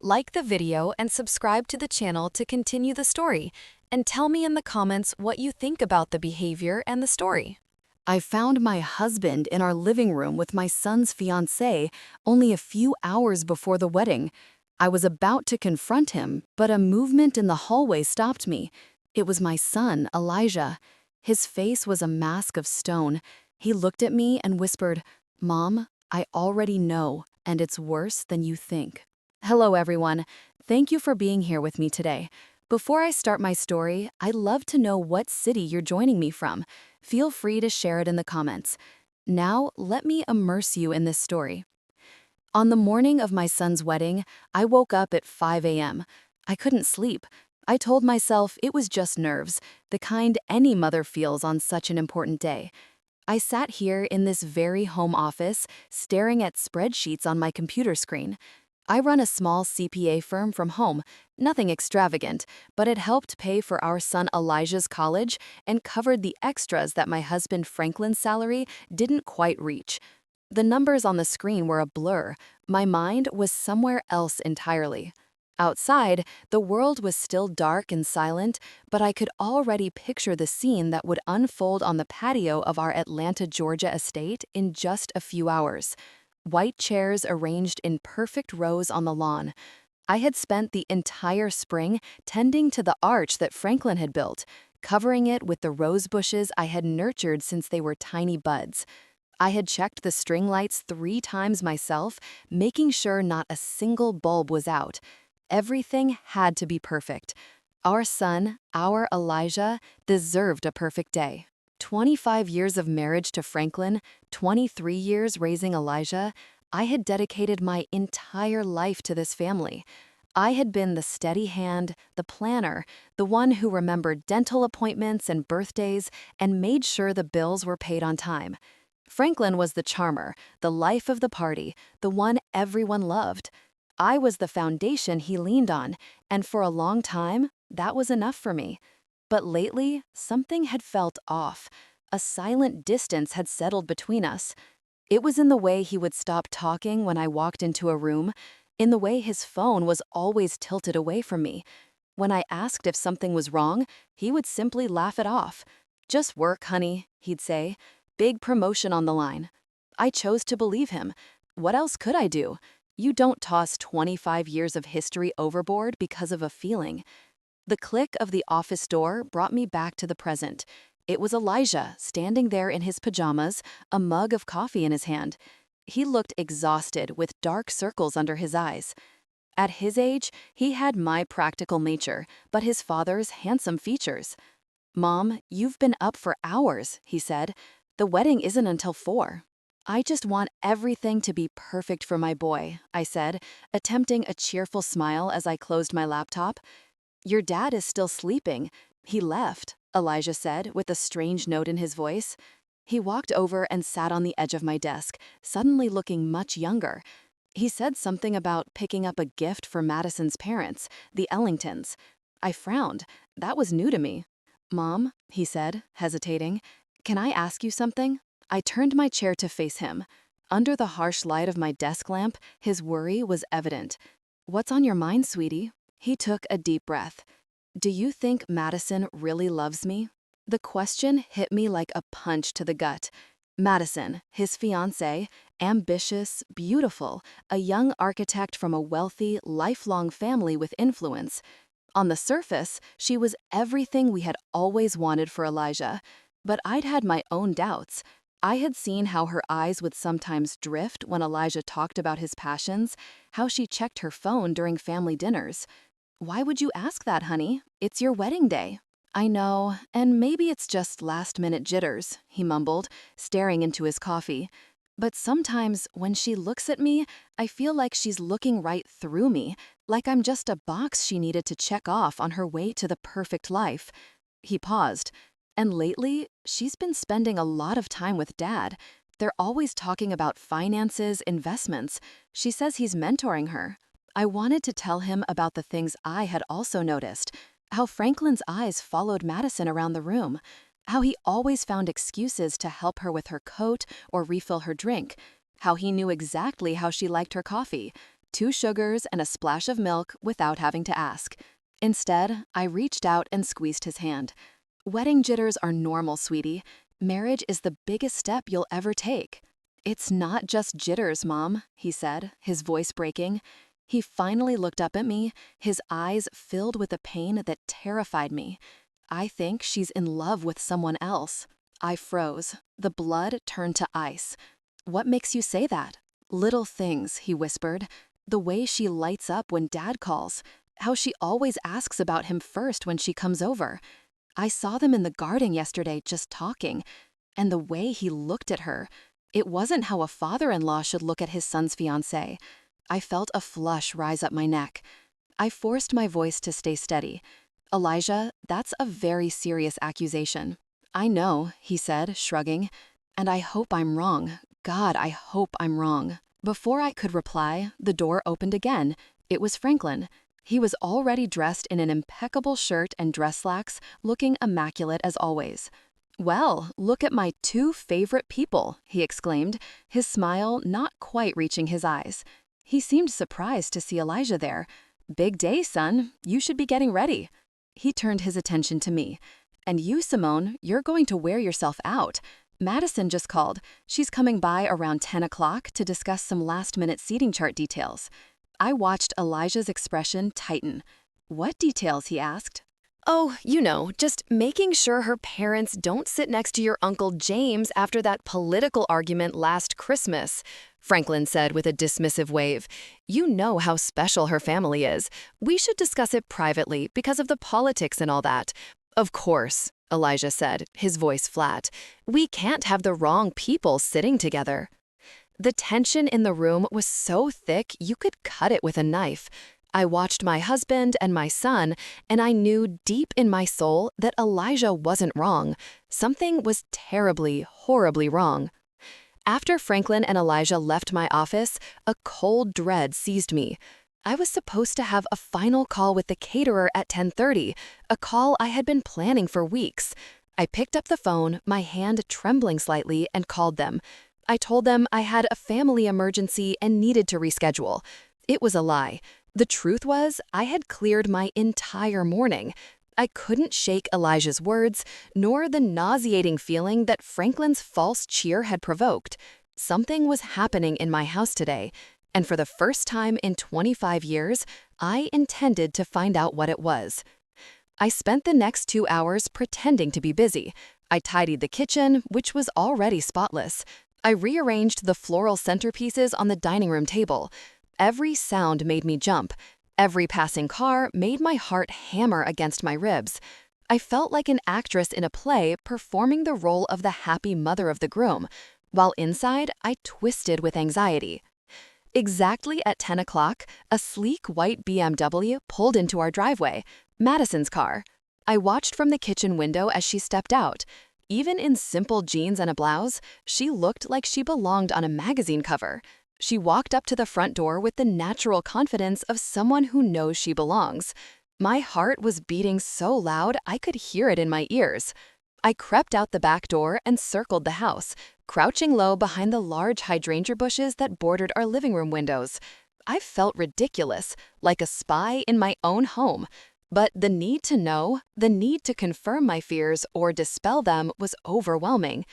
Like the video and subscribe to the channel to continue the story, and tell me in the comments what you think about the behavior and the story. I found my husband in our living room with my son's fiancée only a few hours before the wedding. I was about to confront him, but a movement in the hallway stopped me. It was my son, Elijah. His face was a mask of stone. He looked at me and whispered, "Mom, I already know, and it's worse than you think." Hello, everyone. Thank you for being here with me today. Before I start my story, I'd love to know what city you're joining me from. Feel free to share it in the comments. Now, let me immerse you in this story. On the morning of my son's wedding, I woke up at 5 a.m. I couldn't sleep. I told myself it was just nerves, the kind any mother feels on such an important day. I sat here in this very home office, staring at spreadsheets on my computer screen. I run a small CPA firm from home, nothing extravagant, but it helped pay for our son Elijah's college and covered the extras that my husband Franklin's salary didn't quite reach. The numbers on the screen were a blur. My mind was somewhere else entirely. Outside, the world was still dark and silent, but I could already picture the scene that would unfold on the patio of our Atlanta, Georgia estate in just a few hours. White chairs arranged in perfect rows on the lawn. I had spent the entire spring tending to the arch that Franklin had built, covering it with the rose bushes I had nurtured since they were tiny buds. I had checked the string lights 3 times myself, making sure not a single bulb was out. Everything had to be perfect. Our son, our Elijah, deserved a perfect day. 25 years of marriage to Franklin, 23 years raising Elijah, I had dedicated my entire life to this family. I had been the steady hand, the planner, the one who remembered dental appointments and birthdays and made sure the bills were paid on time. Franklin was the charmer, the life of the party, the one everyone loved. I was the foundation he leaned on, and for a long time, that was enough for me. But lately, something had felt off. A silent distance had settled between us. It was in the way he would stop talking when I walked into a room, in the way his phone was always tilted away from me. When I asked if something was wrong, he would simply laugh it off. "Just work, honey," he'd say. "Big promotion on the line." I chose to believe him. What else could I do? You don't toss 25 years of history overboard because of a feeling. The click of the office door brought me back to the present. It was Elijah, standing there in his pajamas, a mug of coffee in his hand. He looked exhausted, with dark circles under his eyes. At his age, he had my practical nature, but his father's handsome features. "Mom, you've been up for hours," he said. "The wedding isn't until 4. "I just want everything to be perfect for my boy," I said, attempting a cheerful smile as I closed my laptop. "Your dad is still sleeping. He left," Elijah said, with a strange note in his voice. He walked over and sat on the edge of my desk, suddenly looking much younger. He said something about picking up a gift for Madison's parents, the Ellingtons. I frowned. That was new to me. "Mom," he said, hesitating, "can I ask you something?" I turned my chair to face him. Under the harsh light of my desk lamp, his worry was evident. "What's on your mind, sweetie?" He took a deep breath. "Do you think Madison really loves me?" The question hit me like a punch to the gut. Madison, his fiancée, ambitious, beautiful, a young architect from a wealthy, lifelong family with influence. On the surface, she was everything we had always wanted for Elijah. But I'd had my own doubts. I had seen how her eyes would sometimes drift when Elijah talked about his passions, how she checked her phone during family dinners. "Why would you ask that, honey? It's your wedding day." "I know, and maybe it's just last-minute jitters," he mumbled, staring into his coffee. "But sometimes, when she looks at me, I feel like she's looking right through me, like I'm just a box she needed to check off on her way to the perfect life." He paused. "And lately, she's been spending a lot of time with Dad. They're always talking about finances, investments. She says he's mentoring her." I wanted to tell him about the things I had also noticed, how Franklin's eyes followed Madison around the room, how he always found excuses to help her with her coat or refill her drink, how he knew exactly how she liked her coffee. 2 sugars and a splash of milk without having to ask. Instead, I reached out and squeezed his hand. Wedding jitters are normal, sweetie. Marriage is the biggest step you'll ever take. It's not just jitters, Mom, he said, his voice breaking. He finally looked up at me, his eyes filled with a pain that terrified me. I think she's in love with someone else. I froze. The blood turned to ice. What makes you say that? Little things, he whispered. The way she lights up when Dad calls. How she always asks about him first when she comes over. I saw them in the garden yesterday just talking. And the way he looked at her. It wasn't how a father-in-law should look at his son's fiancée. I felt a flush rise up my neck. I forced my voice to stay steady. Elijah, that's a very serious accusation. I know, he said, shrugging. And I hope I'm wrong. God, I hope I'm wrong. Before I could reply, the door opened again. It was Franklin. He was already dressed in an impeccable shirt and dress slacks, looking immaculate as always. Well, look at my 2 favorite people, he exclaimed, his smile not quite reaching his eyes. He seemed surprised to see Elijah there. Big day, son. You should be getting ready. He turned his attention to me. And you, Simone, you're going to wear yourself out. Madison just called. She's coming by around 10 o'clock to discuss some last-minute seating chart details. I watched Elijah's expression tighten. What details, he asked. Oh, just making sure her parents don't sit next to your Uncle James after that political argument last Christmas, Franklin said with a dismissive wave. You know how special her family is. We should discuss it privately because of the politics and all that. Of course, Elijah said, his voice flat. We can't have the wrong people sitting together. The tension in the room was so thick you could cut it with a knife. I watched my husband and my son, and I knew deep in my soul that Elijah wasn't wrong. Something was terribly, horribly wrong. After Franklin and Elijah left my office, a cold dread seized me. I was supposed to have a final call with the caterer at 10:30, a call I had been planning for weeks. I picked up the phone, my hand trembling slightly, and called them. I told them I had a family emergency and needed to reschedule. It was a lie. The truth was, I had cleared my entire morning. I couldn't shake Elijah's words, nor the nauseating feeling that Franklin's false cheer had provoked. Something was happening in my house today, and for the first time in 25 years, I intended to find out what it was. I spent the next 2 hours pretending to be busy. I tidied the kitchen, which was already spotless. I rearranged the floral centerpieces on the dining room table. Every sound made me jump. Every passing car made my heart hammer against my ribs. I felt like an actress in a play performing the role of the happy mother of the groom, while inside I twisted with anxiety. Exactly at 10 o'clock, a sleek white BMW pulled into our driveway, Madison's car. I watched from the kitchen window as she stepped out. Even in simple jeans and a blouse, she looked like she belonged on a magazine cover. She walked up to the front door with the natural confidence of someone who knows she belongs. My heart was beating so loud I could hear it in my ears. I crept out the back door and circled the house, crouching low behind the large hydrangea bushes that bordered our living room windows. I felt ridiculous, like a spy in my own home. But the need to know, the need to confirm my fears or dispel them was overwhelming.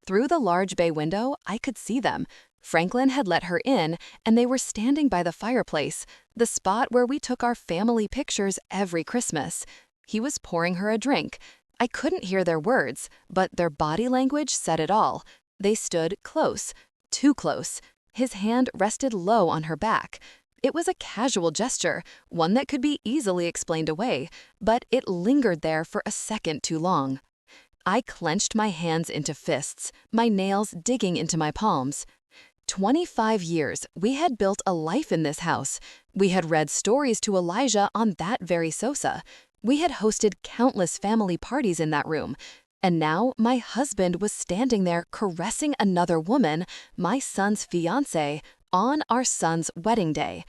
Through the large bay window, I could see them. Franklin had let her in, and they were standing by the fireplace, the spot where we took our family pictures every Christmas. He was pouring her a drink. I couldn't hear their words, but their body language said it all. They stood close, too close. His hand rested low on her back. It was a casual gesture, one that could be easily explained away, but it lingered there for a second too long. I clenched my hands into fists, my nails digging into my palms. 25 years, we had built a life in this house. We had read stories to Elijah on that very sofa. We had hosted countless family parties in that room. And now my husband was standing there caressing another woman, my son's fiancée, on our son's wedding day.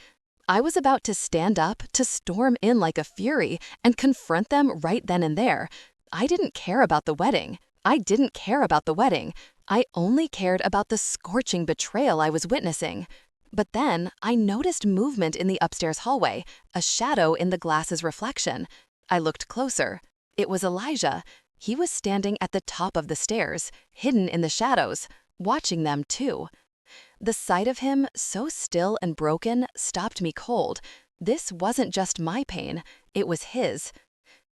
I was about to stand up, to storm in like a fury, and confront them right then and there. I didn't care about the wedding. I didn't care about the wedding. I only cared about the scorching betrayal I was witnessing. But then I noticed movement in the upstairs hallway, a shadow in the glass's reflection. I looked closer. It was Elijah. He was standing at the top of the stairs, hidden in the shadows, watching them too. The sight of him, so still and broken, stopped me cold. This wasn't just my pain, it was his.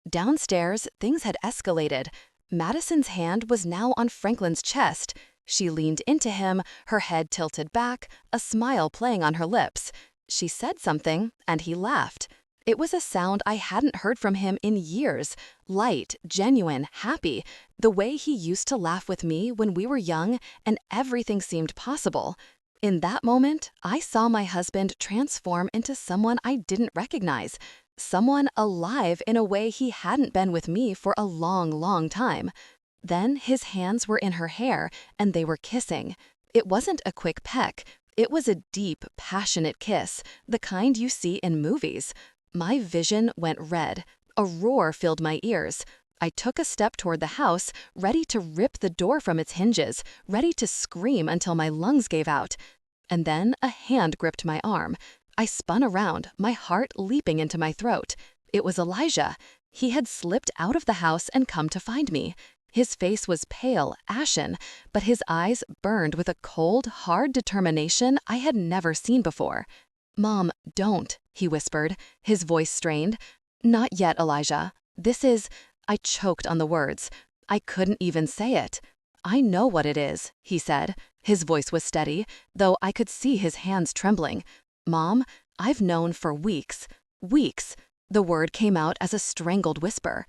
Downstairs, things had escalated. Madison's hand was now on Franklin's chest. She leaned into him, her head tilted back, a smile playing on her lips. She said something, and he laughed. It was a sound I hadn't heard from him in years. Light, genuine, happy, the way he used to laugh with me when we were young and everything seemed possible. In that moment, I saw my husband transform into someone I didn't recognize, someone alive in a way he hadn't been with me for a long, long time. Then his hands were in her hair, and they were kissing. It wasn't a quick peck. It was a deep, passionate kiss, the kind you see in movies. My vision went red. A roar filled my ears. I took a step toward the house, ready to rip the door from its hinges, ready to scream until my lungs gave out. And then a hand gripped my arm. I spun around, my heart leaping into my throat. It was Elijah. He had slipped out of the house and come to find me. His face was pale, ashen, but his eyes burned with a cold, hard determination I had never seen before. "Mom, don't," he whispered, his voice strained. "Not yet, Elijah. This is—" I choked on the words. I couldn't even say it. "I know what it is," he said. His voice was steady, though I could see his hands trembling. "Mom, I've known for weeks. Weeks." The word came out as a strangled whisper.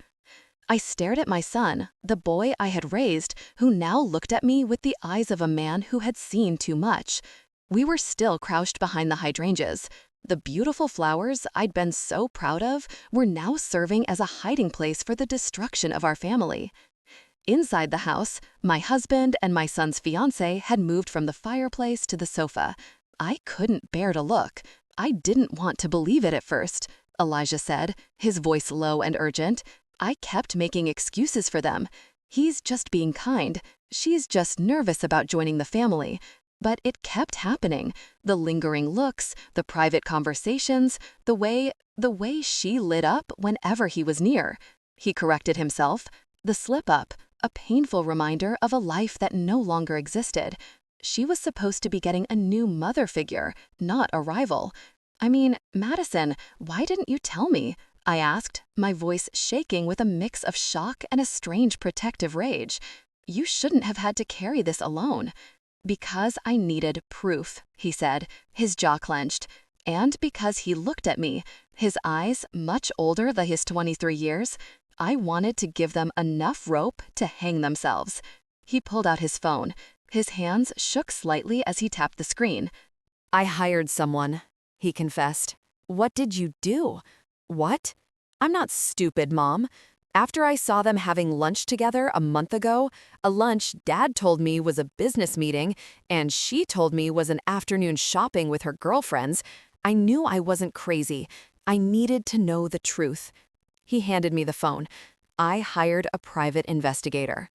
I stared at my son, the boy I had raised, who now looked at me with the eyes of a man who had seen too much. We were still crouched behind the hydrangeas. The beautiful flowers I'd been so proud of were now serving as a hiding place for the destruction of our family. Inside the house, my husband and my son's fiancée had moved from the fireplace to the sofa. I couldn't bear to look. I didn't want to believe it at first, Elijah said, his voice low and urgent. I kept making excuses for them. He's just being kind. She's just nervous about joining the family. But it kept happening. The lingering looks, the private conversations, the way she lit up whenever he was near. He corrected himself. The slip-up, a painful reminder of a life that no longer existed. She was supposed to be getting a new mother figure, not a rival. I mean, Madison, why didn't you tell me? I asked, my voice shaking with a mix of shock and a strange protective rage. You shouldn't have had to carry this alone. Because I needed proof, he said, his jaw clenched. And because he looked at me, his eyes much older than his 23 years, I wanted to give them enough rope to hang themselves. He pulled out his phone. His hands shook slightly as he tapped the screen. "I hired someone," he confessed. "What did you do?" "What? I'm not stupid, Mom. After I saw them having lunch together a month ago, a lunch Dad told me was a business meeting, and she told me was an afternoon shopping with her girlfriends, I knew I wasn't crazy. I needed to know the truth." He handed me the phone. "I hired a private investigator."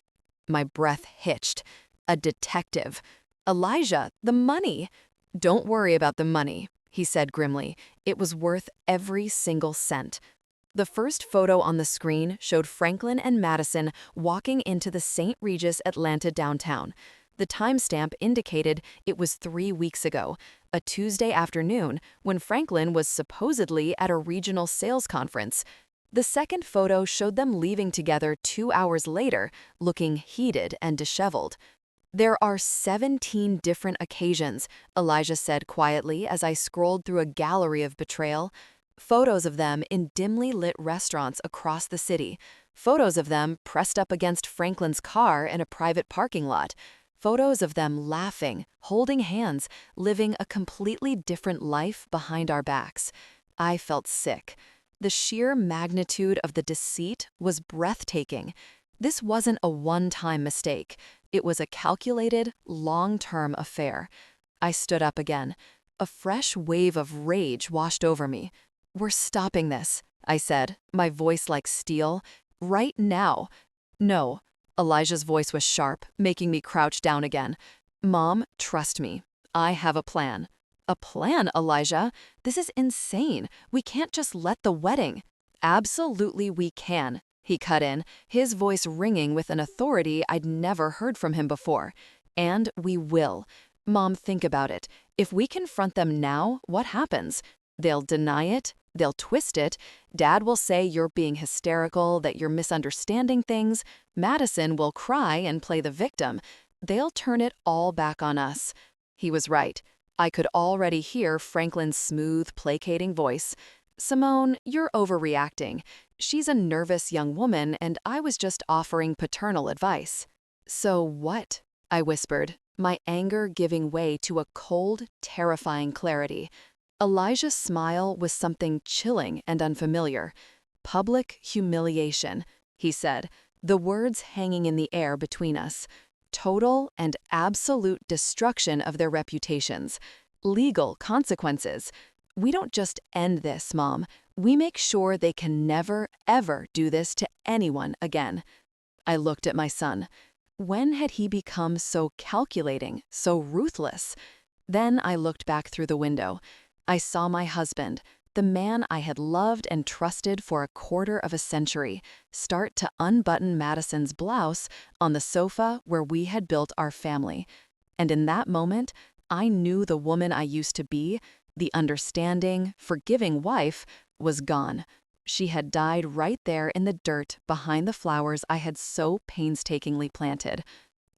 My breath hitched. A detective. "Elijah, the money." "Don't worry about the money," he said grimly. "It was worth every single cent." The first photo on the screen showed Franklin and Madison walking into the St. Regis Atlanta downtown. The timestamp indicated it was 3 weeks ago, a Tuesday afternoon, when Franklin was supposedly at a regional sales conference. The second photo showed them leaving together 2 hours later, looking heated and disheveled. "There are 17 different occasions," Elijah said quietly as I scrolled through a gallery of betrayal. Photos of them in dimly lit restaurants across the city. Photos of them pressed up against Franklin's car in a private parking lot. Photos of them laughing, holding hands, living a completely different life behind our backs. I felt sick. The sheer magnitude of the deceit was breathtaking. This wasn't a one-time mistake. It was a calculated, long-term affair. I stood up again. A fresh wave of rage washed over me. "We're stopping this," I said, my voice like steel. "Right now." "No." Elijah's voice was sharp, making me crouch down again. "Mom, trust me. I have a plan." A plan, Elijah? This is insane. We can't just let the wedding. Absolutely we can, he cut in, his voice ringing with an authority I'd never heard from him before. And we will. Mom, think about it. If we confront them now, what happens? They'll deny it. They'll twist it. Dad will say you're being hysterical, that you're misunderstanding things. Madison will cry and play the victim. They'll turn it all back on us. He was right. I could already hear Franklin's smooth, placating voice. Simone, you're overreacting. She's a nervous young woman, and I was just offering paternal advice. So what? I whispered, my anger giving way to a cold, terrifying clarity. Elijah's smile was something chilling and unfamiliar. Public humiliation, he said, the words hanging in the air between us. Total and absolute destruction of their reputations. Legal consequences. We don't just end this, Mom. We make sure they can never, ever do this to anyone again. I looked at my son. When had he become so calculating, so ruthless? Then I looked back through the window. I saw my husband, the man I had loved and trusted for a quarter of a century, start to unbutton Madison's blouse on the sofa where we had built our family. And in that moment, I knew the woman I used to be, the understanding, forgiving wife, was gone. She had died right there in the dirt behind the flowers I had so painstakingly planted.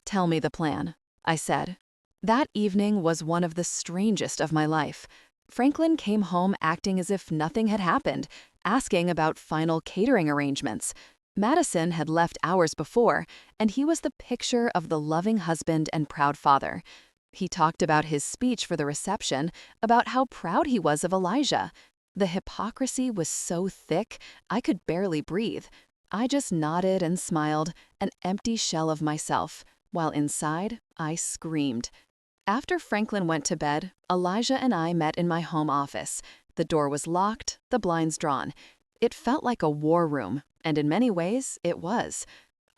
Tell me the plan, I said. That evening was one of the strangest of my life. Franklin came home acting as if nothing had happened, asking about final catering arrangements. Madison had left hours before, and he was the picture of the loving husband and proud father. He talked about his speech for the reception, about how proud he was of Elijah. The hypocrisy was so thick, I could barely breathe. I just nodded and smiled, an empty shell of myself, while inside, I screamed. After Franklin went to bed, Elijah and I met in my home office. The door was locked, the blinds drawn. It felt like a war room, and in many ways, it was.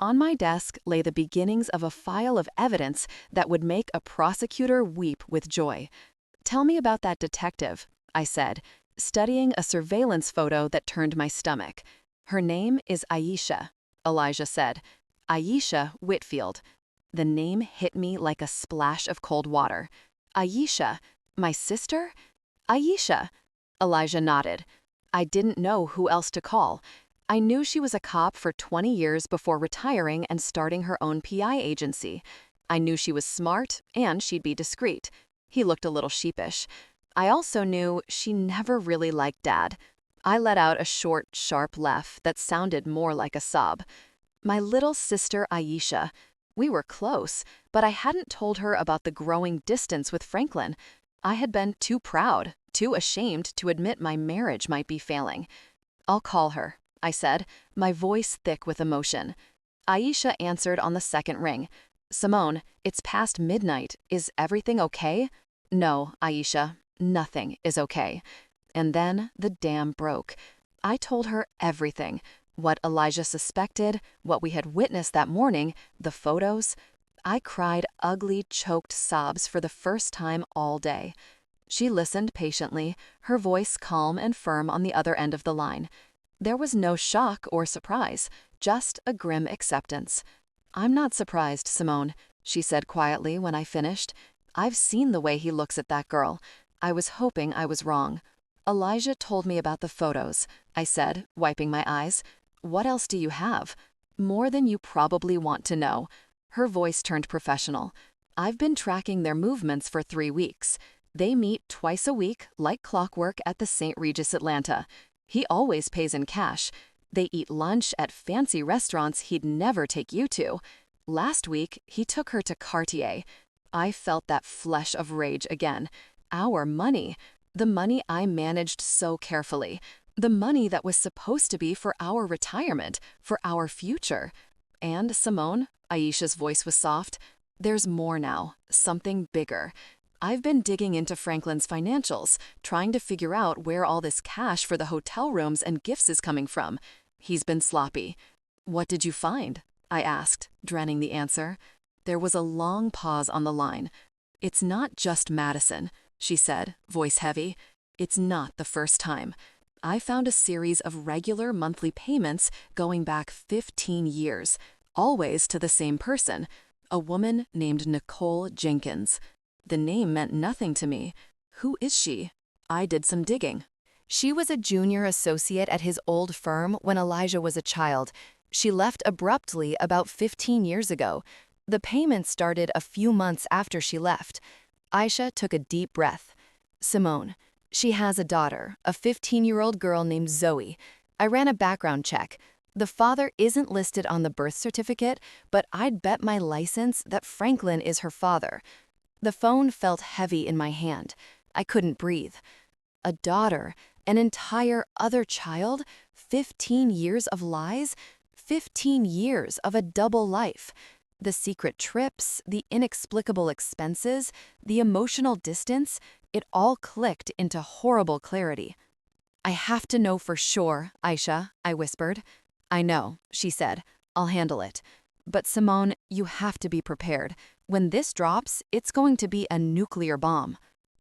On my desk lay the beginnings of a file of evidence that would make a prosecutor weep with joy. Tell me about that detective, I said, studying a surveillance photo that turned my stomach. Her name is Aisha, Elijah said. Aisha Whitfield. The name hit me like a splash of cold water. Aisha, my sister? Aisha. Elijah nodded. I didn't know who else to call. I knew she was a cop for 20 years before retiring and starting her own PI agency. I knew she was smart and she'd be discreet. He looked a little sheepish. I also knew she never really liked Dad. I let out a short, sharp laugh that sounded more like a sob. My little sister Aisha. We were close, but I hadn't told her about the growing distance with Franklin. I had been too proud, too ashamed to admit my marriage might be failing. I'll call her, I said, my voice thick with emotion. Aisha answered on the second ring. Simone, it's past midnight. Is everything okay? No, Aisha, nothing is okay. And then the dam broke. I told her everything. What Elijah suspected, what we had witnessed that morning, the photos. I cried ugly, choked sobs for the first time all day. She listened patiently, her voice calm and firm on the other end of the line. There was no shock or surprise, just a grim acceptance. I'm not surprised, Simone, she said quietly when I finished. I've seen the way he looks at that girl. I was hoping I was wrong. Elijah told me about the photos, I said, wiping my eyes. What else do you have? More than you probably want to know. Her voice turned professional. I've been tracking their movements for 3 weeks. They meet twice a week, like clockwork, at the St. Regis Atlanta. He always pays in cash. They eat lunch at fancy restaurants he'd never take you to. Last week, he took her to Cartier. I felt that flush of rage again. Our money. The money I managed so carefully. The money that was supposed to be for our retirement, for our future. And, Simone, Aisha's voice was soft, there's more now, something bigger. I've been digging into Franklin's financials, trying to figure out where all this cash for the hotel rooms and gifts is coming from. He's been sloppy. What did you find? I asked, dreading the answer. There was a long pause on the line. It's not just Madison. she said, voice heavy. It's not the first time. I found a series of regular monthly payments going back 15 years, always to the same person, a woman named Nicole Jenkins. The name meant nothing to me. Who is she? I did some digging. She was a junior associate at his old firm when Elijah was a child. She left abruptly about 15 years ago. The payments started a few months after she left. Aisha took a deep breath. Simone. She has a daughter, a 15-year-old girl named Zoe. I ran a background check. The father isn't listed on the birth certificate, but I'd bet my license that Franklin is her father. The phone felt heavy in my hand. I couldn't breathe. A daughter, an entire other child, 15 years of lies, 15 years of a double life. The secret trips, the inexplicable expenses, the emotional distance, it all clicked into horrible clarity. I have to know for sure, Aisha, I whispered. I know, she said. I'll handle it. But Simone, you have to be prepared. When this drops, it's going to be a nuclear bomb.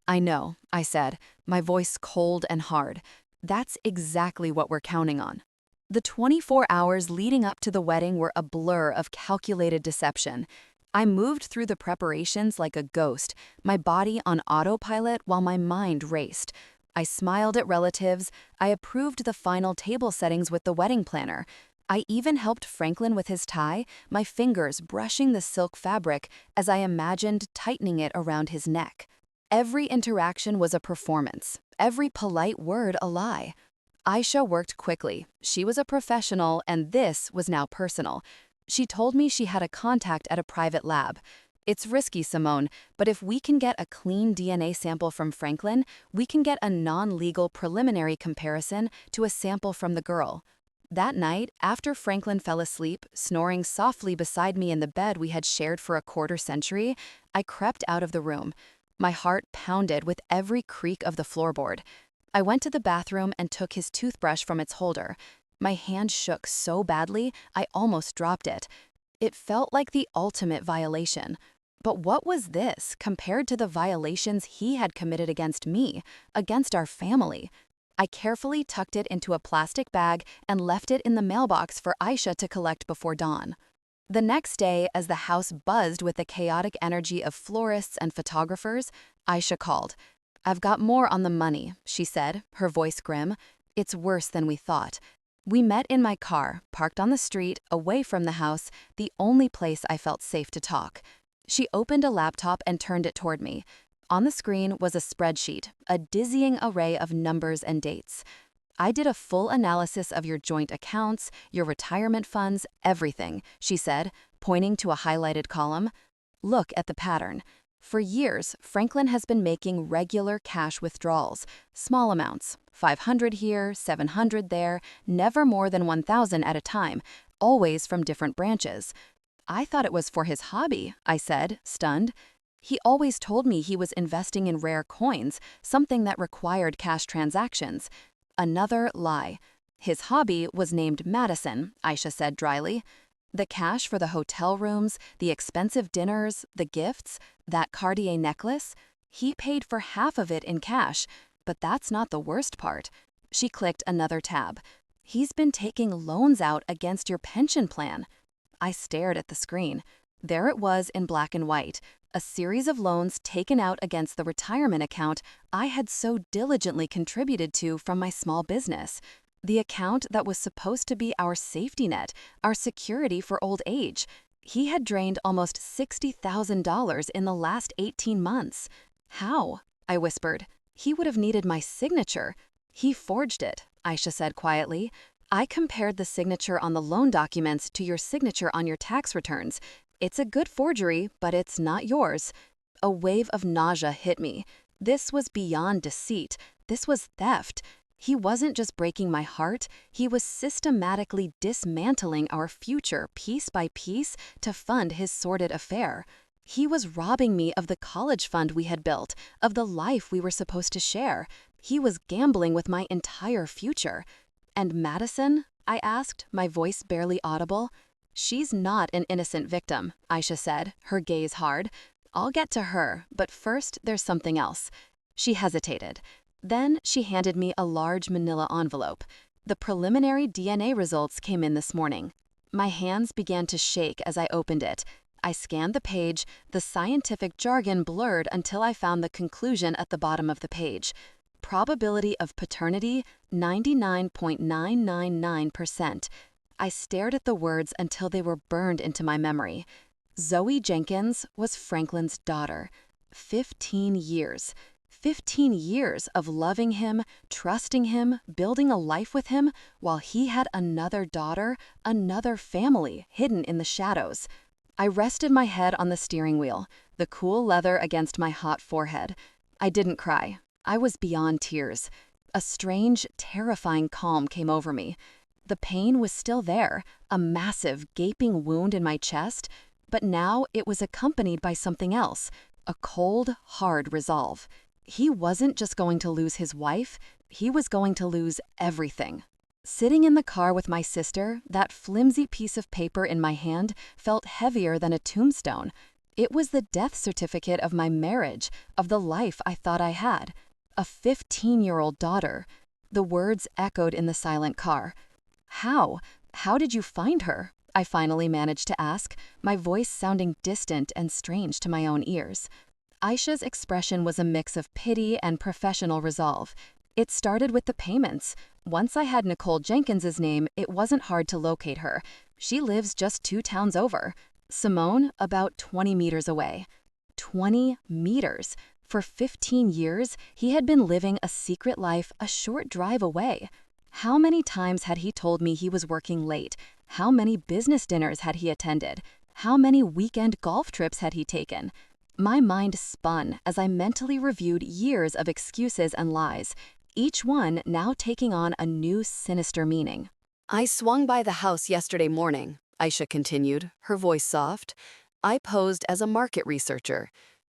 I know, I said, my voice cold and hard. That's exactly what we're counting on. The 24 hours leading up to the wedding were a blur of calculated deception. I moved through the preparations like a ghost, my body on autopilot while my mind raced. I smiled at relatives. I approved the final table settings with the wedding planner. I even helped Franklin with his tie, my fingers brushing the silk fabric as I imagined tightening it around his neck. Every interaction was a performance, every polite word a lie. Aisha worked quickly. She was a professional, and this was now personal. She told me she had a contact at a private lab. It's risky, Simone, but if we can get a clean DNA sample from Franklin, we can get a non-legal preliminary comparison to a sample from the girl. That night, after Franklin fell asleep, snoring softly beside me in the bed we had shared for a quarter century, I crept out of the room. My heart pounded with every creak of the floorboard. I went to the bathroom and took his toothbrush from its holder. My hand shook so badly, I almost dropped it. It felt like the ultimate violation. But what was this compared to the violations he had committed against me, against our family? I carefully tucked it into a plastic bag and left it in the mailbox for Aisha to collect before dawn. The next day, as the house buzzed with the chaotic energy of florists and photographers, Aisha called. I've got more on the money, she said, her voice grim. It's worse than we thought. We met in my car, parked on the street, away from the house, the only place I felt safe to talk. She opened a laptop and turned it toward me. On the screen was a spreadsheet, a dizzying array of numbers and dates. I did a full analysis of your joint accounts, your retirement funds, everything, she said, pointing to a highlighted column. Look at the pattern. For years, Franklin has been making regular cash withdrawals, small amounts, 500 here, 700 there, never more than 1,000 at a time, always from different branches. I thought it was for his hobby, I said, stunned. He always told me he was investing in rare coins, something that required cash transactions. Another lie. His hobby was named Madison, Aisha said dryly. The cash for the hotel rooms, the expensive dinners, the gifts, that Cartier necklace, he paid for half of it in cash, but that's not the worst part. She clicked another tab. He's been taking loans out against your pension plan. I stared at the screen. There it was in black and white, a series of loans taken out against the retirement account I had so diligently contributed to from my small business. The account that was supposed to be our safety net, our security for old age. He had drained almost $60,000 in the last 18 months. How? I whispered. He would have needed my signature. He forged it, Aisha said quietly. I compared the signature on the loan documents to your signature on your tax returns. It's a good forgery, but it's not yours. A wave of nausea hit me. This was beyond deceit. This was theft. He wasn't just breaking my heart, he was systematically dismantling our future piece by piece to fund his sordid affair. He was robbing me of the college fund we had built, of the life we were supposed to share. He was gambling with my entire future. And Madison? I asked, my voice barely audible. She's not an innocent victim, Aisha said, her gaze hard. I'll get to her, but first there's something else. She hesitated. Then she handed me a large manila envelope. The preliminary DNA results came in this morning. My hands began to shake as I opened it. I scanned the page, the scientific jargon blurred until I found the conclusion at the bottom of the page. Probability of paternity, 99.999%. I stared at the words until they were burned into my memory. Zoe Jenkins was Franklin's daughter. 15 years. 15 years of loving him, trusting him, building a life with him, while he had another daughter, another family hidden in the shadows. I rested my head on the steering wheel, the cool leather against my hot forehead. I didn't cry. I was beyond tears. A strange, terrifying calm came over me. The pain was still there, a massive, gaping wound in my chest, but now it was accompanied by something else, a cold, hard resolve. He wasn't just going to lose his wife, he was going to lose everything. Sitting in the car with my sister, that flimsy piece of paper in my hand felt heavier than a tombstone. It was the death certificate of my marriage, of the life I thought I had. A 15-year-old daughter. The words echoed in the silent car. How? How did you find her? I finally managed to ask, my voice sounding distant and strange to my own ears. Aisha's expression was a mix of pity and professional resolve. It started with the payments. Once I had Nicole Jenkins's name, it wasn't hard to locate her. She lives just 2 towns over. Simone, about 20 meters away. 20 meters. For 15 years, he had been living a secret life a short drive away. How many times had he told me he was working late? How many business dinners had he attended? How many weekend golf trips had he taken? My mind spun as I mentally reviewed years of excuses and lies, each one now taking on a new sinister meaning. I swung by the house yesterday morning, Aisha continued, her voice soft. I posed as a market researcher.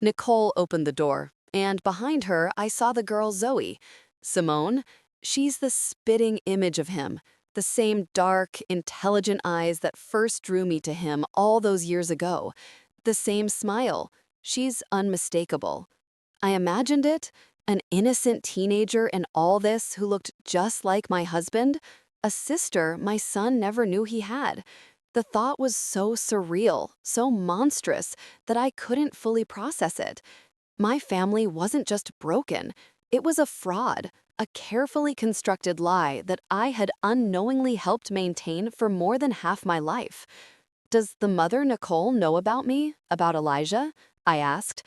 Nicole opened the door, and behind her I saw the girl Zoe. Simone, she's the spitting image of him. The same dark, intelligent eyes that first drew me to him all those years ago. The same smile. She's unmistakable. I imagined it, an innocent teenager in all this who looked just like my husband, a sister my son never knew he had. The thought was so surreal, so monstrous, that I couldn't fully process it. My family wasn't just broken, it was a fraud, a carefully constructed lie that I had unknowingly helped maintain for more than half my life. Does the mother Nicole know about me, about Elijah? I asked.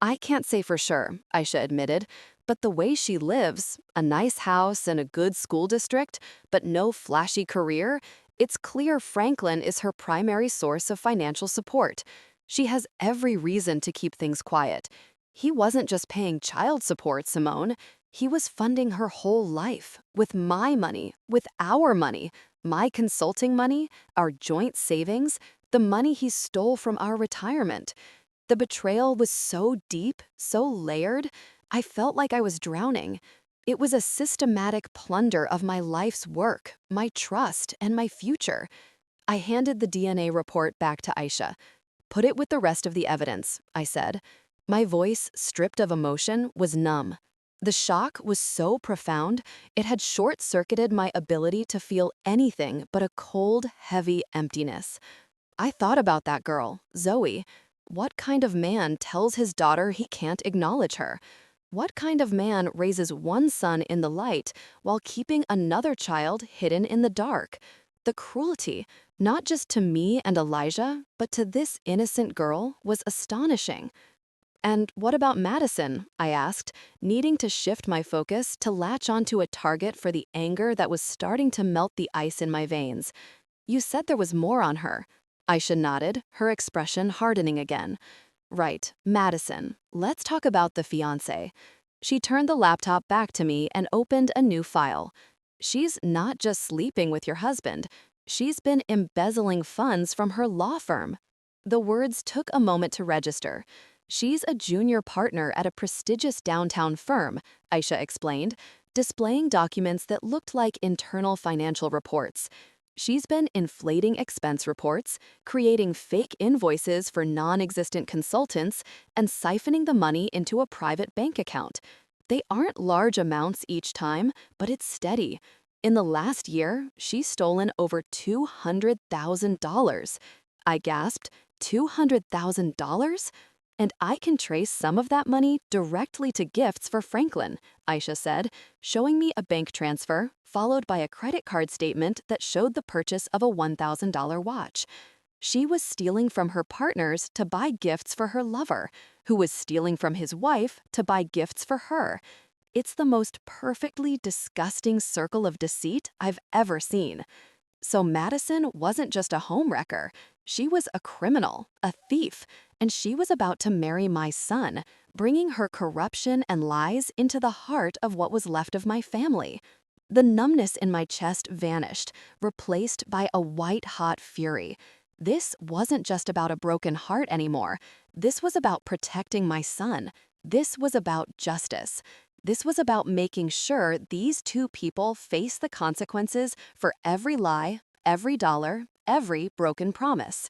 I can't say for sure, Aisha admitted, but the way she lives, a nice house and a good school district, but no flashy career, it's clear Franklin is her primary source of financial support. She has every reason to keep things quiet. He wasn't just paying child support, Simone. He was funding her whole life, with my money, with our money, my consulting money, our joint savings, the money he stole from our retirement. The betrayal was so deep, so layered, I felt like I was drowning. It was a systematic plunder of my life's work, my trust, and my future. I handed the DNA report back to Aisha. Put it with the rest of the evidence, I said. My voice, stripped of emotion, was numb. The shock was so profound, it had short-circuited my ability to feel anything but a cold, heavy emptiness. I thought about that girl, Zoe. What kind of man tells his daughter he can't acknowledge her? What kind of man raises one son in the light while keeping another child hidden in the dark? The cruelty, not just to me and Elijah, but to this innocent girl, was astonishing. And what about Madison? I asked, needing to shift my focus to latch onto a target for the anger that was starting to melt the ice in my veins. You said there was more on her. Aisha nodded, her expression hardening again. Right, Madison. Let's talk about the fiancé. She turned the laptop back to me and opened a new file. She's not just sleeping with your husband. She's been embezzling funds from her law firm. The words took a moment to register. She's a junior partner at a prestigious downtown firm, Aisha explained, displaying documents that looked like internal financial reports. She's been inflating expense reports, creating fake invoices for non-existent consultants, and siphoning the money into a private bank account. They aren't large amounts each time, but it's steady. In the last year, she's stolen over $200,000. I gasped, $200,000? And I can trace some of that money directly to gifts for Franklin, Aisha said, showing me a bank transfer, followed by a credit card statement that showed the purchase of a $1,000 watch. She was stealing from her partners to buy gifts for her lover, who was stealing from his wife to buy gifts for her. It's the most perfectly disgusting circle of deceit I've ever seen. So Madison wasn't just a homewrecker. She was a criminal, a thief, and she was about to marry my son, bringing her corruption and lies into the heart of what was left of my family. The numbness in my chest vanished, replaced by a white-hot fury. This wasn't just about a broken heart anymore. This was about protecting my son. This was about justice. This was about making sure these two people face the consequences for every lie, every dollar, every broken promise.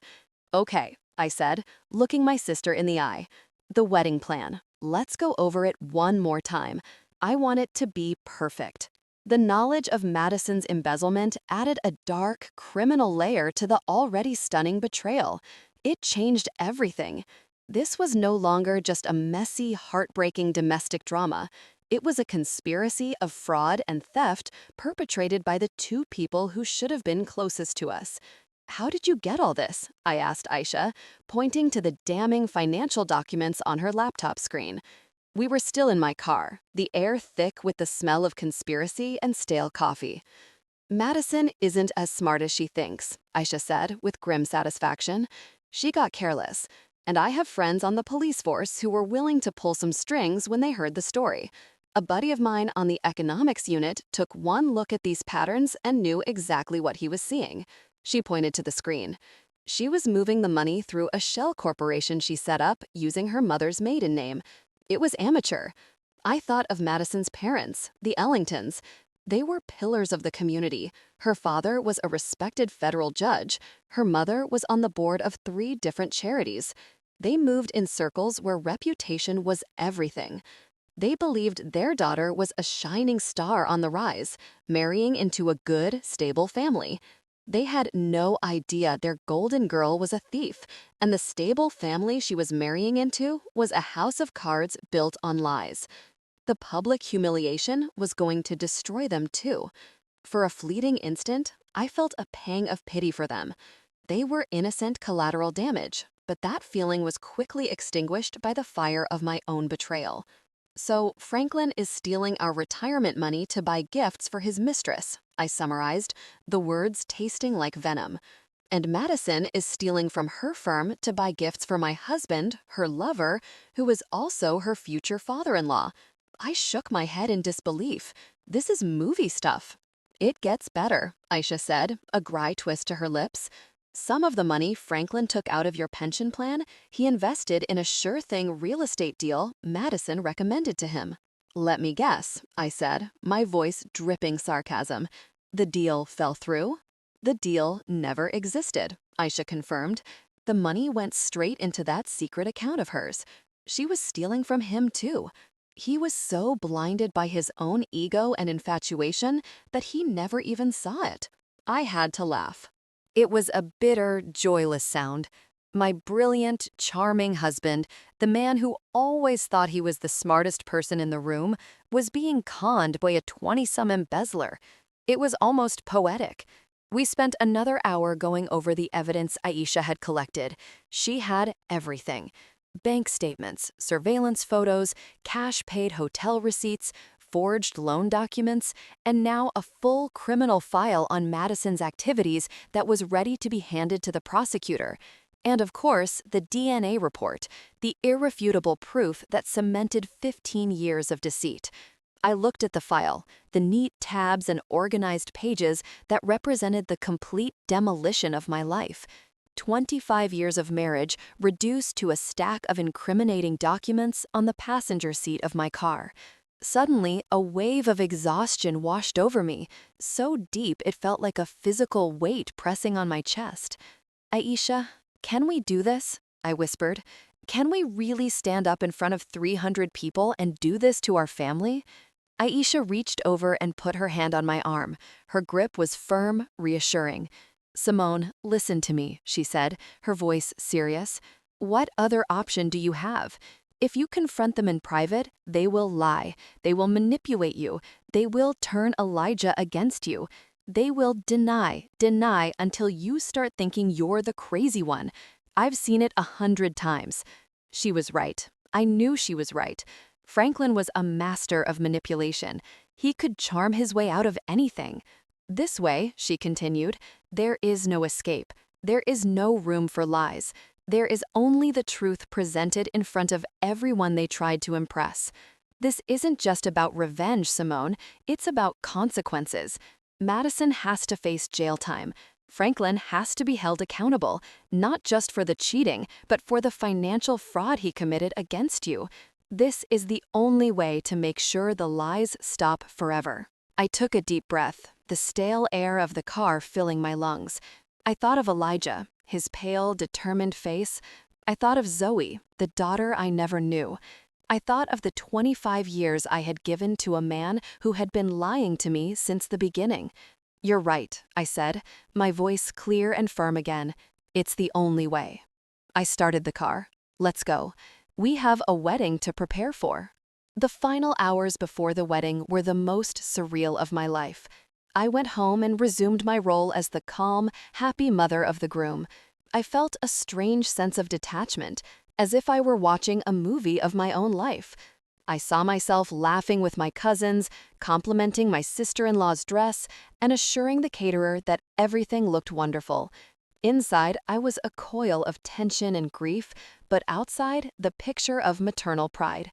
Okay, I said, looking my sister in the eye. The wedding plan. Let's go over it one more time. I want it to be perfect. The knowledge of Madison's embezzlement added a dark, criminal layer to the already stunning betrayal. It changed everything. This was no longer just a messy, heartbreaking domestic drama. It was a conspiracy of fraud and theft perpetrated by the two people who should have been closest to us. How did you get all this? I asked Aisha, pointing to the damning financial documents on her laptop screen. We were still in my car, the air thick with the smell of conspiracy and stale coffee. Madison isn't as smart as she thinks, Aisha said with grim satisfaction. She got careless, and I have friends on the police force who were willing to pull some strings when they heard the story. A buddy of mine on the economics unit took one look at these patterns and knew exactly what he was seeing. She pointed to the screen. She was moving the money through a shell corporation she set up using her mother's maiden name. It was amateur. I thought of Madison's parents, the Ellingtons. They were pillars of the community. Her father was a respected federal judge. Her mother was on the board of 3 different charities. They moved in circles where reputation was everything. They believed their daughter was a shining star on the rise, marrying into a good, stable family. They had no idea their golden girl was a thief, and the stable family she was marrying into was a house of cards built on lies. The public humiliation was going to destroy them too. For a fleeting instant, I felt a pang of pity for them. They were innocent collateral damage, but that feeling was quickly extinguished by the fire of my own betrayal. So Franklin is stealing our retirement money to buy gifts for his mistress, I summarized, the words tasting like venom. And Madison is stealing from her firm to buy gifts for my husband, her lover, who is also her future father-in-law. I shook my head in disbelief. This is movie stuff. It gets better, Aisha said, a wry twist to her lips. Some of the money Franklin took out of your pension plan, he invested in a sure-thing real estate deal Madison recommended to him. Let me guess, I said, my voice dripping sarcasm. The deal fell through? The deal never existed, Aisha confirmed. The money went straight into that secret account of hers. She was stealing from him too. He was so blinded by his own ego and infatuation that he never even saw it. I had to laugh. It was a bitter, joyless sound. My brilliant, charming husband, the man who always thought he was the smartest person in the room, was being conned by a 20-some embezzler. It was almost poetic. We spent another hour going over the evidence Aisha had collected. She had everything. Bank statements, surveillance photos, cash-paid hotel receipts, forged loan documents, and now a full criminal file on Madison's activities that was ready to be handed to the prosecutor. And of course, the DNA report, the irrefutable proof that cemented 15 years of deceit. I looked at the file, the neat tabs and organized pages that represented the complete demolition of my life. 25 years of marriage reduced to a stack of incriminating documents on the passenger seat of my car. Suddenly, a wave of exhaustion washed over me, so deep it felt like a physical weight pressing on my chest. Aisha, can we do this? I whispered. Can we really stand up in front of 300 people and do this to our family? Aisha reached over and put her hand on my arm. Her grip was firm, reassuring. Simone, listen to me, she said, her voice serious. What other option do you have? If you confront them in private, they will lie. They will manipulate you. They will turn Elijah against you. They will deny until you start thinking you're the crazy one. I've seen it 100 times. She was right. I knew she was right. Franklin was a master of manipulation. He could charm his way out of anything. This way, she continued, there is no escape. There is no room for lies. There is only the truth presented in front of everyone they tried to impress. This isn't just about revenge, Simone. It's about consequences. Madison has to face jail time. Franklin has to be held accountable, not just for the cheating, but for the financial fraud he committed against you. This is the only way to make sure the lies stop forever. I took a deep breath, the stale air of the car filling my lungs. I thought of Elijah, his pale, determined face. I thought of Zoe, the daughter I never knew. I thought of the 25 years I had given to a man who had been lying to me since the beginning. You're right, I said, my voice clear and firm again. It's the only way. I started the car. Let's go. We have a wedding to prepare for. The final hours before the wedding were the most surreal of my life. I went home and resumed my role as the calm, happy mother of the groom. I felt a strange sense of detachment, as if I were watching a movie of my own life. I saw myself laughing with my cousins, complimenting my sister-in-law's dress, and assuring the caterer that everything looked wonderful. Inside, I was a coil of tension and grief, but outside, the picture of maternal pride.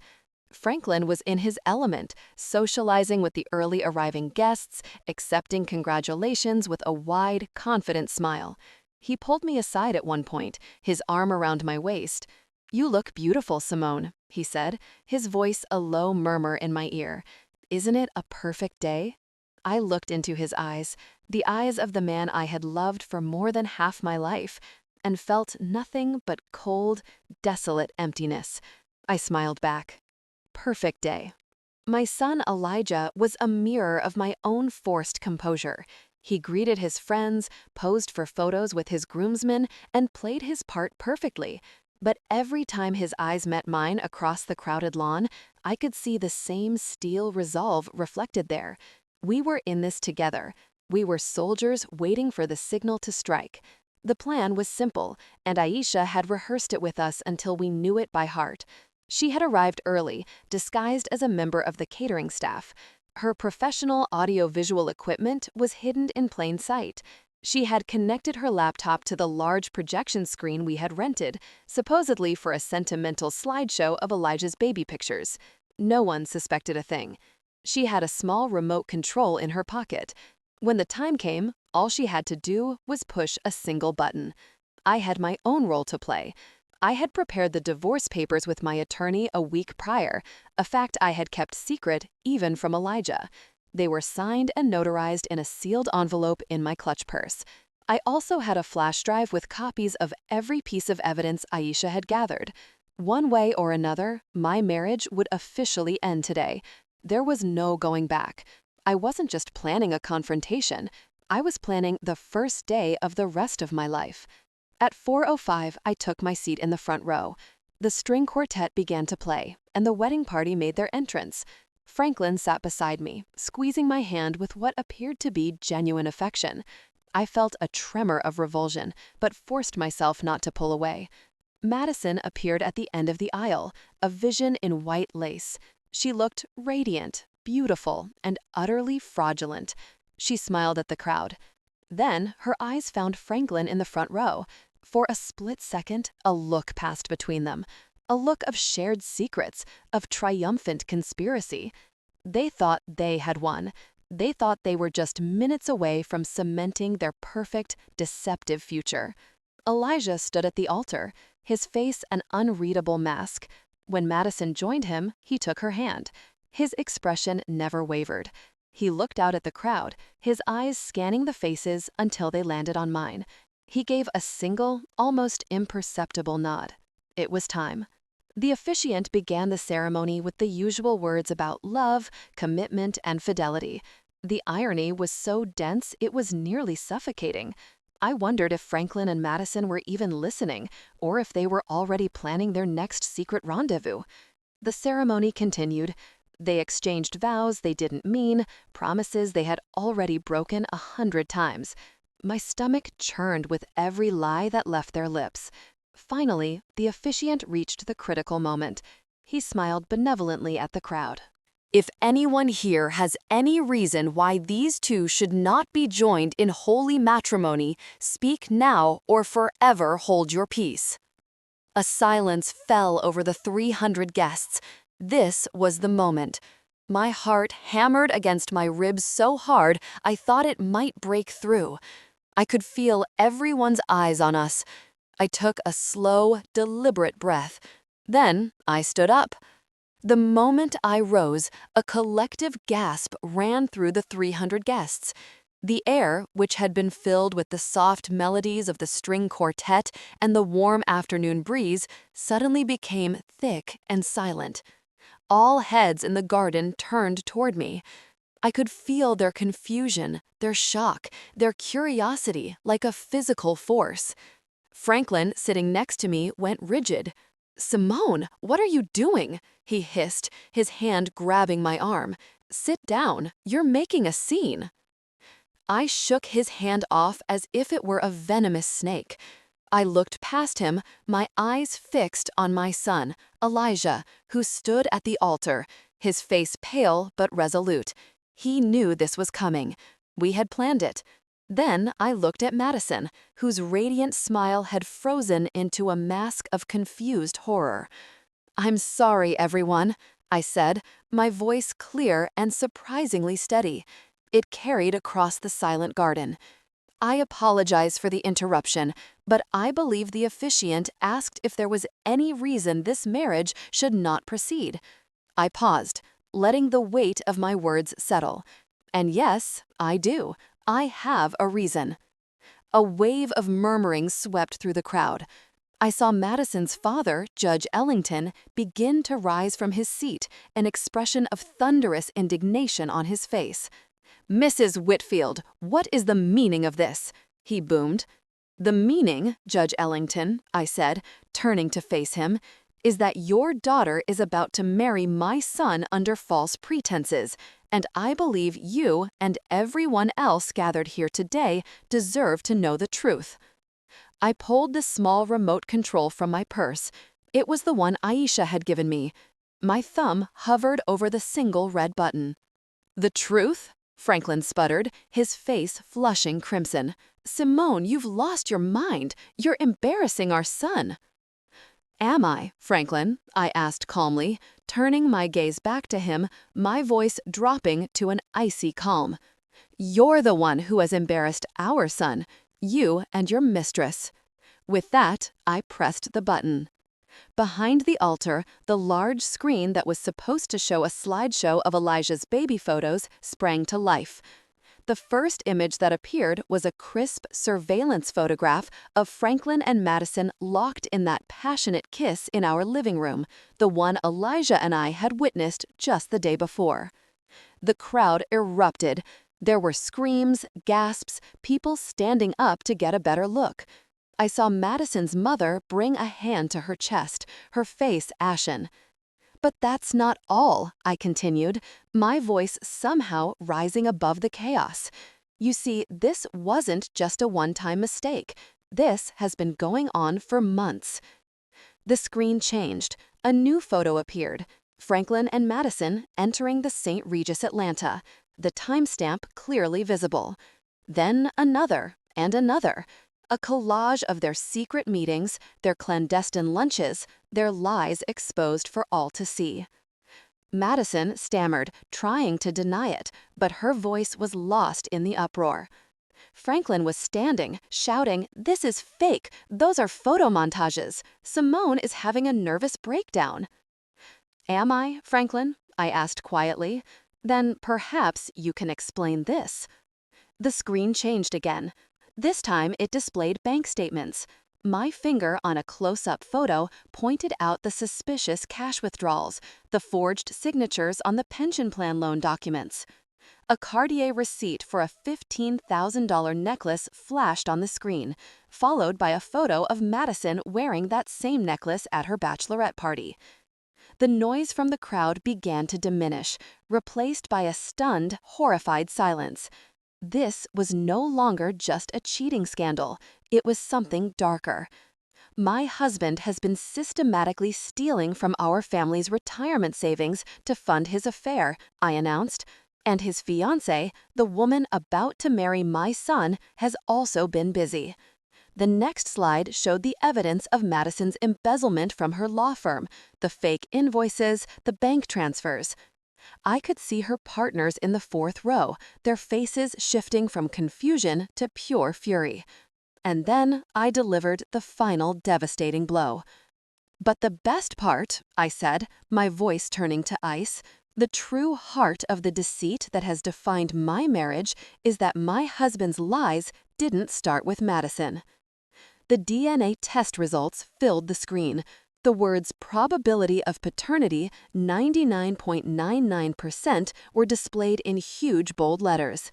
Franklin was in his element, socializing with the early arriving guests, accepting congratulations with a wide, confident smile. He pulled me aside at one point, his arm around my waist. "You look beautiful, Simone," he said, his voice a low murmur in my ear. "Isn't it a perfect day?" I looked into his eyes, the eyes of the man I had loved for more than half my life, and felt nothing but cold, desolate emptiness. I smiled back. Perfect day. My son Elijah was a mirror of my own forced composure. He greeted his friends, posed for photos with his groomsmen, and played his part perfectly. But every time his eyes met mine across the crowded lawn, I could see the same steel resolve reflected there. We were in this together. We were soldiers waiting for the signal to strike. The plan was simple, and Aisha had rehearsed it with us until we knew it by heart. She had arrived early, disguised as a member of the catering staff. Her professional audio-visual equipment was hidden in plain sight. She had connected her laptop to the large projection screen we had rented, supposedly for a sentimental slideshow of Elijah's baby pictures. No one suspected a thing. She had a small remote control in her pocket. When the time came, all she had to do was push a single button. I had my own role to play. I had prepared the divorce papers with my attorney a week prior, a fact I had kept secret even from Elijah. They were signed and notarized in a sealed envelope in my clutch purse. I also had a flash drive with copies of every piece of evidence Aisha had gathered. One way or another, my marriage would officially end today. There was no going back. I wasn't just planning a confrontation. I was planning the first day of the rest of my life. At 4:05, I took my seat in the front row. The string quartet began to play, and the wedding party made their entrance. Franklin sat beside me, squeezing my hand with what appeared to be genuine affection. I felt a tremor of revulsion, but forced myself not to pull away. Madison appeared at the end of the aisle, a vision in white lace. She looked radiant, beautiful, and utterly fraudulent. She smiled at the crowd. Then her eyes found Franklin in the front row. For a split second, a look passed between them. A look of shared secrets, of triumphant conspiracy. They thought they had won. They thought they were just minutes away from cementing their perfect, deceptive future. Elijah stood at the altar, his face an unreadable mask. When Madison joined him, he took her hand. His expression never wavered. He looked out at the crowd, his eyes scanning the faces until they landed on mine. He gave a single, almost imperceptible nod. it was time. The officiant began the ceremony with the usual words about love, commitment, and fidelity. The irony was so dense it was nearly suffocating. I wondered if Franklin and Madison were even listening, or if they were already planning their next secret rendezvous. The ceremony continued. They exchanged vows they didn't mean, promises they had already broken 100 times. My stomach churned with every lie that left their lips. Finally, the officiant reached the critical moment. He smiled benevolently at the crowd. If anyone here has any reason why these two should not be joined in holy matrimony, speak now or forever hold your peace. A silence fell over the 300 guests. This was the moment. My heart hammered against my ribs so hard I thought it might break through. I could feel everyone's eyes on us. I took a slow, deliberate breath. Then I stood up. The moment I rose, a collective gasp ran through the 300 guests. The air, which had been filled with the soft melodies of the string quartet and the warm afternoon breeze, suddenly became thick and silent. All heads in the garden turned toward me. I could feel their confusion, their shock, their curiosity like a physical force. Franklin, sitting next to me, went rigid. "Simone, what are you doing?" he hissed, his hand grabbing my arm. "Sit down. You're making a scene." I shook his hand off as if it were a venomous snake. I looked past him, my eyes fixed on my son, Elijah, who stood at the altar, his face pale but resolute. He knew this was coming. We had planned it. Then I looked at Madison, whose radiant smile had frozen into a mask of confused horror. "I'm sorry, everyone," I said, my voice clear and surprisingly steady. It carried across the silent garden. "I apologize for the interruption, but I believe the officiant asked if there was any reason this marriage should not proceed." I paused, letting the weight of my words settle. "And yes, I do. I have a reason." A wave of murmuring swept through the crowd. I saw Madison's father, Judge Ellington, begin to rise from his seat, an expression of thunderous indignation on his face. "Mrs. Whitfield, what is the meaning of this?" he boomed. "The meaning, Judge Ellington," I said, turning to face him, "is that your daughter is about to marry my son under false pretenses, and I believe you and everyone else gathered here today deserve to know the truth." I pulled the small remote control from my purse. It was the one Aisha had given me. My thumb hovered over the single red button. "The truth?" Franklin sputtered, his face flushing crimson. "Simone, you've lost your mind. You're embarrassing our son." "Am I, Franklin?" I asked calmly, turning my gaze back to him, my voice dropping to an icy calm. "You're the one who has embarrassed our son, you and your mistress." With that, I pressed the button. Behind the altar, the large screen that was supposed to show a slideshow of Elijah's baby photos sprang to life. The first image that appeared was a crisp surveillance photograph of Franklin and Madison locked in that passionate kiss in our living room, the one Elijah and I had witnessed just the day before. The crowd erupted. There were screams, gasps, people standing up to get a better look. I saw Madison's mother bring a hand to her chest, her face ashen. "But that's not all," I continued, my voice somehow rising above the chaos. "You see, this wasn't just a one-time mistake. This has been going on for months." The screen changed. A new photo appeared. Franklin and Madison entering the St. Regis Atlanta, the timestamp clearly visible. Then another and another. A collage of their secret meetings, their clandestine lunches, their lies exposed for all to see. Madison stammered, trying to deny it, but her voice was lost in the uproar. Franklin was standing, shouting, "This is fake! Those are photo montages! Simone is having a nervous breakdown." "Am I, Franklin?" I asked quietly. "Then perhaps you can explain this." The screen changed again. This time it displayed bank statements. My finger on a close-up photo pointed out the suspicious cash withdrawals, the forged signatures on the pension plan loan documents. A Cartier receipt for a $15,000 necklace flashed on the screen, followed by a photo of Madison wearing that same necklace at her bachelorette party. The noise from the crowd began to diminish, replaced by a stunned, horrified silence. This was no longer just a cheating scandal. It was something darker. My husband has been systematically stealing from our family's retirement savings to fund his affair, I announced. And his fiancée, the woman about to marry my son, has also been busy. The next slide showed the evidence of Madison's embezzlement from her law firm, the fake invoices, the bank transfers. I could see her partners in the fourth row, their faces shifting from confusion to pure fury. And then I delivered the final devastating blow. "But the best part," I said, my voice turning to ice, "the true heart of the deceit that has defined my marriage is that my husband's lies didn't start with Madison." The DNA test results filled the screen. The words "probability of paternity 99.99% were displayed in huge bold letters.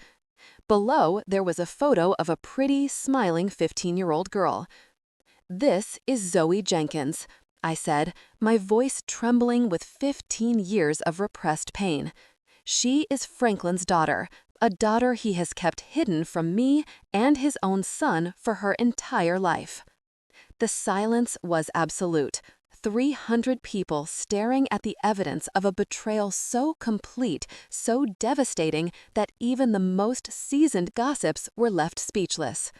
Below, there was a photo of a pretty, smiling 15-year-old girl. "This is Zoe Jenkins," I said, my voice trembling with 15 years of repressed pain. "She is Franklin's daughter, a daughter he has kept hidden from me and his own son for her entire life." The silence was absolute. 300 people staring at the evidence of a betrayal so complete, so devastating, that even the most seasoned gossips were left speechless.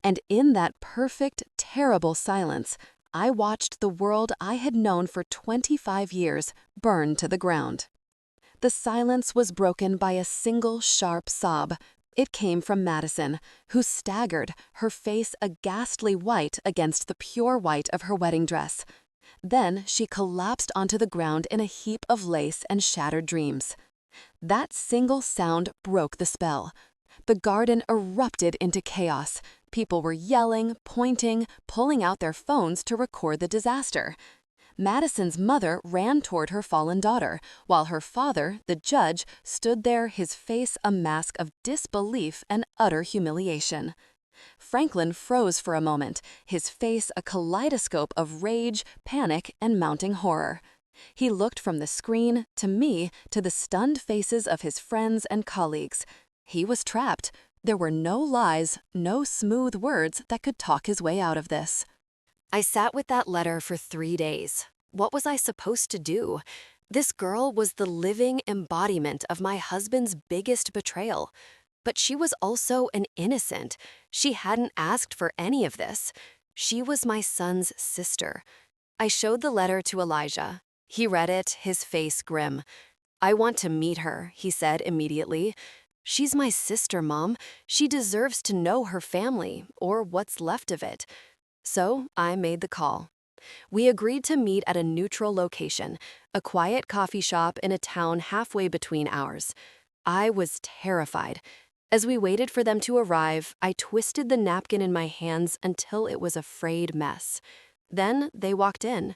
And in that perfect, terrible silence, I watched the world I had known for 25 years burn to the ground. The silence was broken by a single sharp sob. It came from Madison, who staggered, her face a ghastly white against the pure white of her wedding dress. Then she collapsed onto the ground in a heap of lace and shattered dreams. That single sound broke the spell. The garden erupted into chaos. People were yelling, pointing, pulling out their phones to record the disaster. Madison's mother ran toward her fallen daughter, while her father, the judge, stood there, his face a mask of disbelief and utter humiliation. Franklin froze for a moment, his face a kaleidoscope of rage, panic, and mounting horror. He looked from the screen, to me, to the stunned faces of his friends and colleagues. He was trapped. There were no lies, no smooth words that could talk his way out of this. I sat with that letter for 3 days. What was I supposed to do? This girl was the living embodiment of my husband's biggest betrayal. But she was also an innocent. She hadn't asked for any of this. She was my son's sister. I showed the letter to Elijah. He read it, his face grim. "I want to meet her," he said immediately. "She's my sister, Mom. She deserves to know her family, or what's left of it." So I made the call. We agreed to meet at a neutral location, a quiet coffee shop in a town halfway between ours. I was terrified. As we waited for them to arrive, I twisted the napkin in my hands until it was a frayed mess. Then they walked in.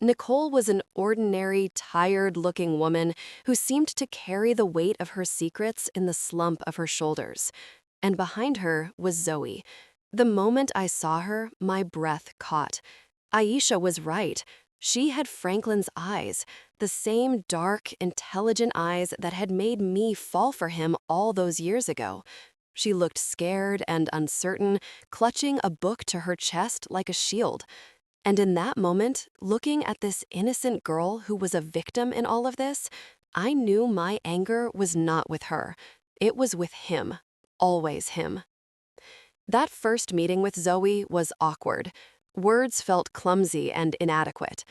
Nicole was an ordinary, tired-looking woman who seemed to carry the weight of her secrets in the slump of her shoulders. And behind her was Zoe. The moment I saw her, my breath caught. Aisha was right. She had Franklin's eyes, the same dark, intelligent eyes that had made me fall for him all those years ago. She looked scared and uncertain, clutching a book to her chest like a shield. And in that moment, looking at this innocent girl who was a victim in all of this, I knew my anger was not with her. It was with him. Always him. That first meeting with Zoe was awkward. Words felt clumsy and inadequate.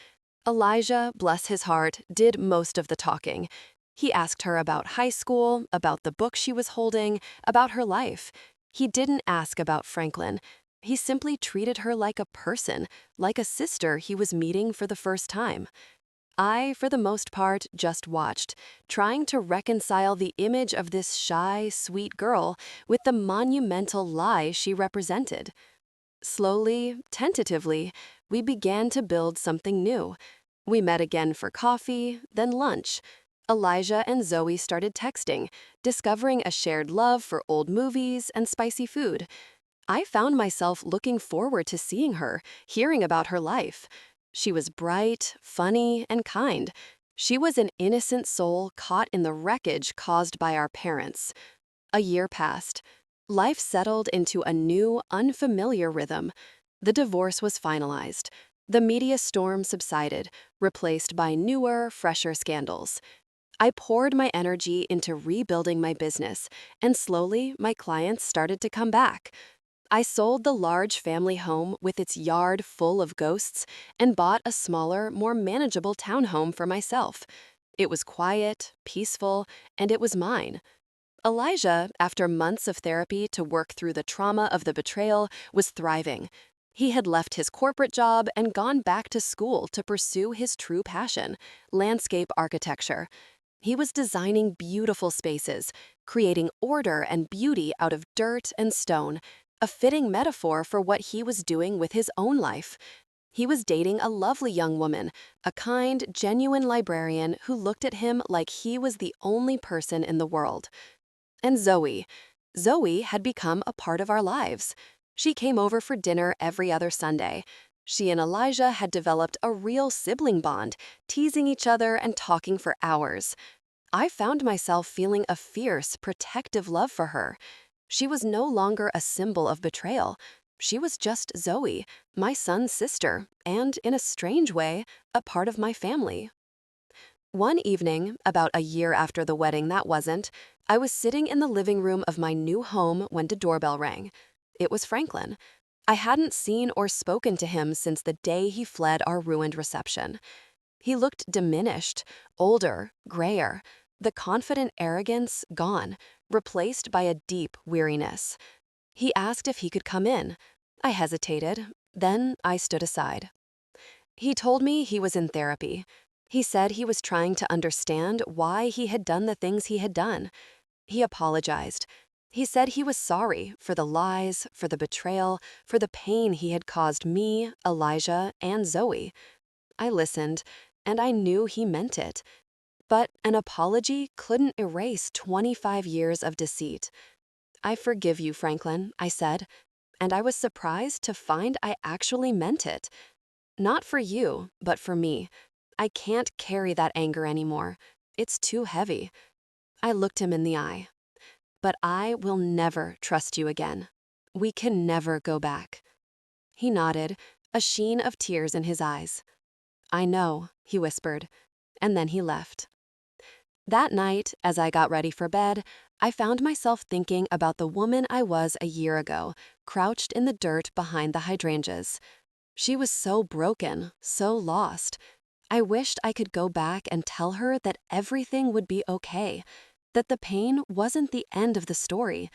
Elijah, bless his heart, did most of the talking. He asked her about high school, about the book she was holding, about her life. He didn't ask about Franklin. He simply treated her like a person, like a sister he was meeting for the first time. I, for the most part, just watched, trying to reconcile the image of this shy, sweet girl with the monumental lie she represented. Slowly, tentatively, we began to build something new. We met again for coffee, then lunch. Elijah and Zoe started texting, discovering a shared love for old movies and spicy food. I found myself looking forward to seeing her, hearing about her life. She was bright, funny, and kind. She was an innocent soul caught in the wreckage caused by our parents. A year passed. Life settled into a new, unfamiliar rhythm. The divorce was finalized. The media storm subsided, replaced by newer, fresher scandals. I poured my energy into rebuilding my business, and slowly my clients started to come back. I sold the large family home with its yard full of ghosts and bought a smaller, more manageable townhome for myself. It was quiet, peaceful, and it was mine. Elijah, after months of therapy to work through the trauma of the betrayal, was thriving. He had left his corporate job and gone back to school to pursue his true passion, landscape architecture. He was designing beautiful spaces, creating order and beauty out of dirt and stone, a fitting metaphor for what he was doing with his own life. He was dating a lovely young woman, a kind, genuine librarian who looked at him like he was the only person in the world. And Zoe. Zoe had become a part of our lives. She came over for dinner every other Sunday. She and Elijah had developed a real sibling bond, teasing each other and talking for hours. I found myself feeling a fierce, protective love for her. She was no longer a symbol of betrayal. She was just Zoe, my son's sister, and, in a strange way, a part of my family. One evening, about a year after the wedding that wasn't, I was sitting in the living room of my new home when the doorbell rang. It was Franklin. I hadn't seen or spoken to him since the day he fled our ruined reception. He looked diminished, older, grayer, the confident arrogance gone, replaced by a deep weariness. He asked if he could come in. I hesitated. Then I stood aside. He told me he was in therapy. He said he was trying to understand why he had done the things he had done. He apologized. He said he was sorry for the lies, for the betrayal, for the pain he had caused me, Elijah, and Zoe. I listened, and I knew he meant it. But an apology couldn't erase 25 years of deceit. "I forgive you, Franklin," I said, and I was surprised to find I actually meant it. Not for you, but for me. I can't carry that anger anymore. It's too heavy. I looked him in the eye. But I will never trust you again. We can never go back. He nodded, a sheen of tears in his eyes. "I know," he whispered, and then he left. That night, as I got ready for bed, I found myself thinking about the woman I was a year ago, crouched in the dirt behind the hydrangeas. She was so broken, so lost. I wished I could go back and tell her that everything would be okay, that the pain wasn't the end of the story.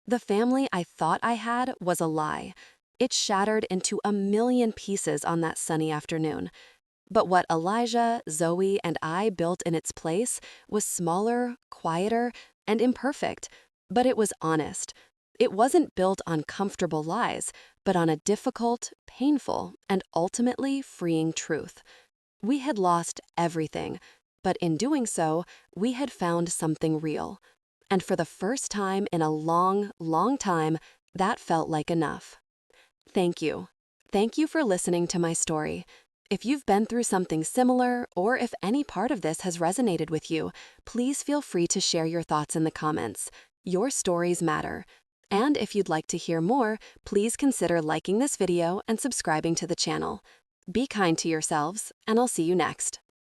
The family I thought I had was a lie. It shattered into a million pieces on that sunny afternoon. But what Elijah, Zoe, and I built in its place was smaller, quieter, and imperfect, but it was honest. It wasn't built on comfortable lies, but on a difficult, painful, and ultimately freeing truth. We had lost everything, but in doing so, we had found something real. And for the first time in a long, long time, that felt like enough. Thank you. Thank you for listening to my story. If you've been through something similar, or if any part of this has resonated with you, please feel free to share your thoughts in the comments. Your stories matter. And if you'd like to hear more, please consider liking this video and subscribing to the channel. Be kind to yourselves, and I'll see you next.